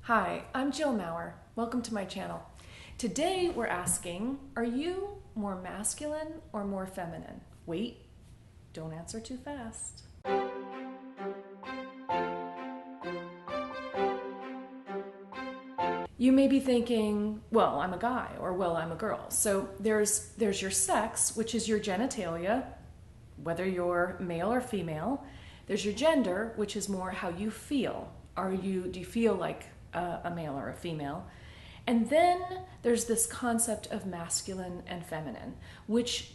Hi, I'm Jill Maurer. Welcome to my channel. Today we're asking, are you more masculine or more feminine? Wait, don't answer too fast. You may be thinking, well, I'm a guy, or well, I'm a girl. So there's your sex, which is your genitalia, whether you're male or female. There's your gender, which is more how you feel. Do you feel like a male or a female? And then there's this concept of masculine and feminine, which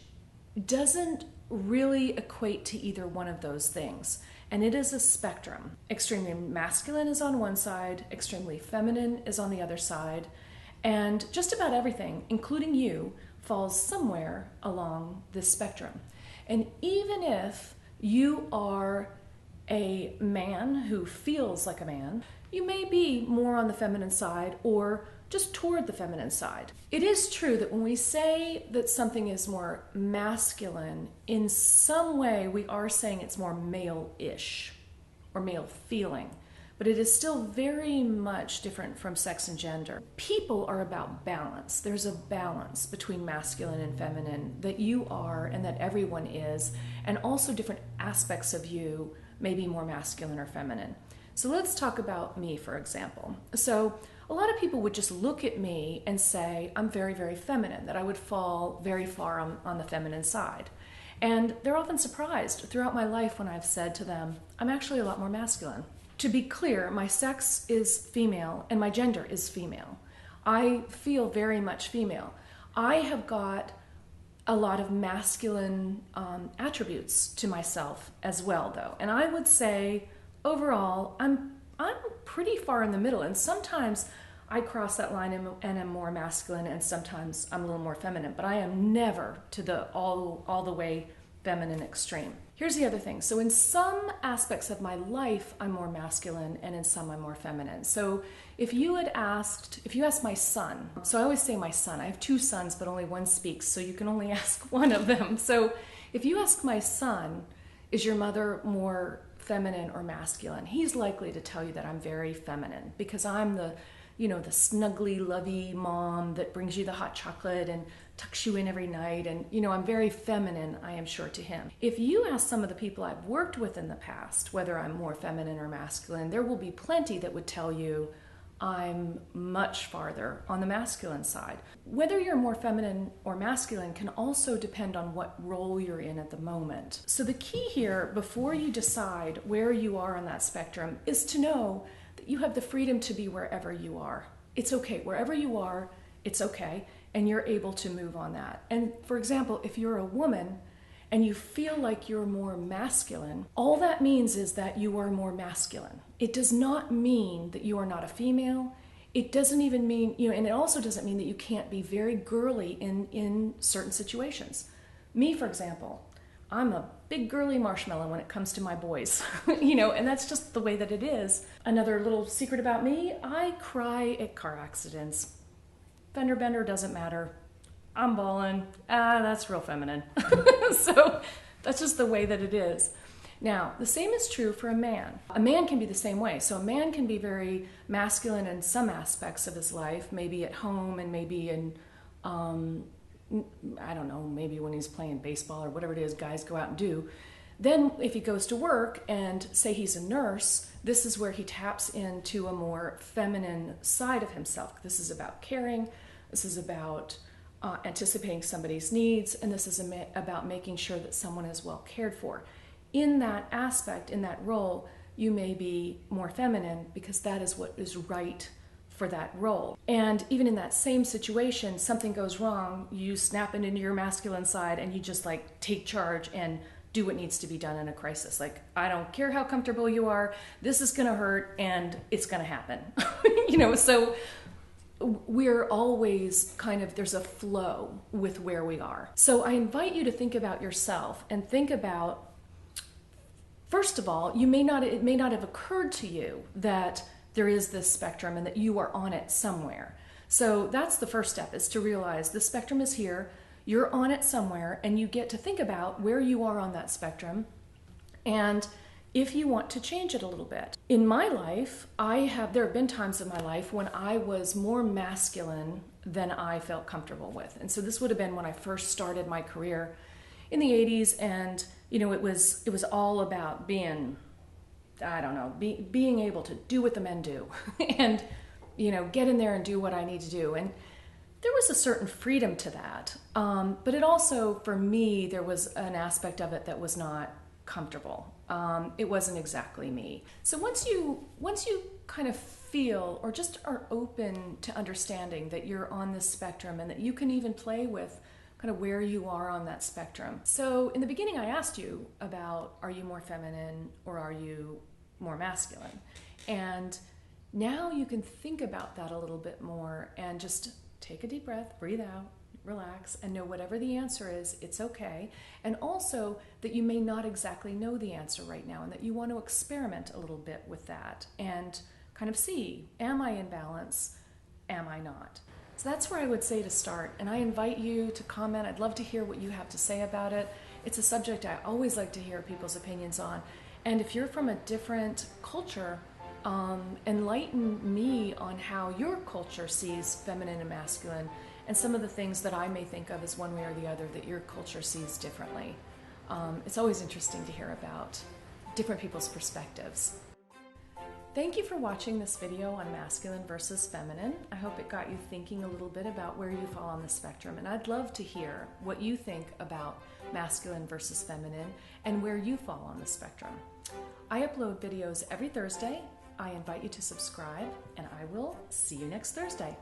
doesn't really equate to either one of those things. And it is a spectrum. Extremely masculine is on one side, extremely feminine is on the other side, and just about everything, including you, falls somewhere along this spectrum. And even if you are a man who feels like a man, you may be more on the feminine side or just toward the feminine side. It is true that when we say that something is more masculine, in some way we are saying it's more male-ish or male-feeling, but it is still very much different from sex and gender. People are about balance. There's a balance between masculine and feminine that you are and that everyone is, and also different aspects of you may be more masculine or feminine. So let's talk about me, for example. So a lot of people would just look at me and say, I'm very, very feminine, that I would fall very far on the feminine side. And they're often surprised throughout my life when I've said to them, I'm actually a lot more masculine. To be clear, my sex is female and my gender is female. I feel very much female. I have got a lot of masculine attributes to myself as well, though. And I would say, overall, I'm pretty far in the middle, and sometimes I cross that line and am more masculine, and sometimes I'm a little more feminine, but I am never to the all the way feminine extreme. Here's the other thing. So in some aspects of my life, I'm more masculine, and in some I'm more feminine. So if you asked my son, so I always say my son, I have two sons, but only one speaks, so you can only ask one of them. So if you ask my son, is your mother more feminine or masculine? He's likely to tell you that I'm very feminine because I'm the snuggly, lovey mom that brings you the hot chocolate and tucks you in every night. And, I'm very feminine, I am sure, to him. If you ask some of the people I've worked with in the past, whether I'm more feminine or masculine, there will be plenty that would tell you I'm much farther on the masculine side. Whether you're more feminine or masculine can also depend on what role you're in at the moment. So the key here, before you decide where you are on that spectrum, is to know that you have the freedom to be wherever you are. It's okay. Wherever you are, it's okay, and you're able to move on that. And for example, if you're a woman and you feel like you're more masculine, all that means is that you are more masculine. It does not mean that you are not a female. It doesn't even mean, and it also doesn't mean that you can't be very girly in certain situations. Me, for example, I'm a big girly marshmallow when it comes to my boys, and that's just the way that it is. Another little secret about me, I cry at car accidents. Fender bender doesn't matter. I'm bawling. That's real feminine. So that's just the way that it is. Now, the same is true for a man. A man can be the same way. So a man can be very masculine in some aspects of his life, maybe at home and maybe in, I don't know, maybe when he's playing baseball or whatever it is guys go out and do. Then if he goes to work and say he's a nurse, this is where he taps into a more feminine side of himself. This is about caring. This is about anticipating somebody's needs, and this is about making sure that someone is well cared for. In that aspect, in that role, you may be more feminine because that is what is right for that role. And even in that same situation, something goes wrong, you snap it into your masculine side and you just take charge and do what needs to be done in a crisis. I don't care how comfortable you are, this is gonna hurt and it's gonna happen. So we're always there's a flow with where we are. So I invite you to think about yourself and think about, first of all, it may not have occurred to you that there is this spectrum and that you are on it somewhere. So that's the first step, is to realize the spectrum is here, you're on it somewhere, and you get to think about where you are on that spectrum. And if you want to change it a little bit. In my life, there have been times in my life when I was more masculine than I felt comfortable with. And so this would have been when I first started my career in the 80s, and it was all about being, I don't know, being able to do what the men do and get in there and do what I need to do. And there was a certain freedom to that. But it also, for me, there was an aspect of it that was not comfortable. It wasn't exactly me. So once you kind of feel or just are open to understanding that you're on this spectrum and that you can even play with kind of where you are on that spectrum. So in the beginning, I asked you about, are you more feminine or are you more masculine? And now you can think about that a little bit more and just take a deep breath, breathe out, relax, and know whatever the answer is, it's okay. And also that you may not exactly know the answer right now and that you want to experiment a little bit with that and kind of see, am I in balance? Am I not? So that's where I would say to start. And I invite you to comment. I'd love to hear what you have to say about it. It's a subject I always like to hear people's opinions on. And if you're from a different culture, enlighten me on how your culture sees feminine and masculine and some of the things that I may think of as one way or the other that your culture sees differently. It's always interesting to hear about different people's perspectives. Thank you for watching this video on masculine versus feminine. I hope it got you thinking a little bit about where you fall on the spectrum, and I'd love to hear what you think about masculine versus feminine and where you fall on the spectrum. I upload videos every Thursday. I invite you to subscribe, and I will see you next Thursday.